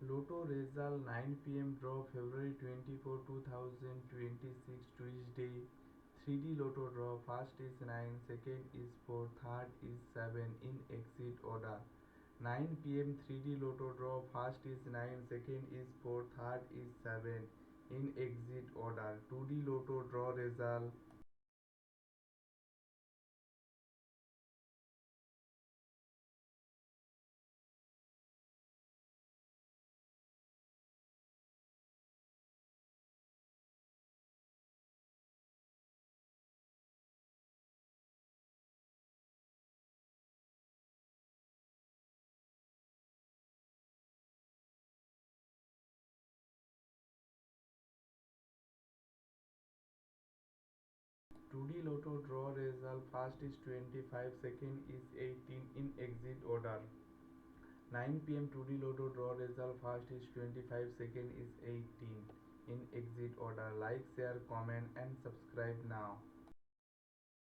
Lotto result 9 p.m. draw February 24, 2026 Tuesday. 3D Lotto draw first is 9, second is 4, third is 7 in exit order. 9 p.m. 3D Lotto draw first is 9, second is 4, third is 7 in exit order. 2D Lotto draw result 2D Lotto draw result first is 25, second is 18 in exit order. 9 p.m. 2D Lotto draw result first is 25, second is 18 in exit order. Like, share, comment and subscribe now.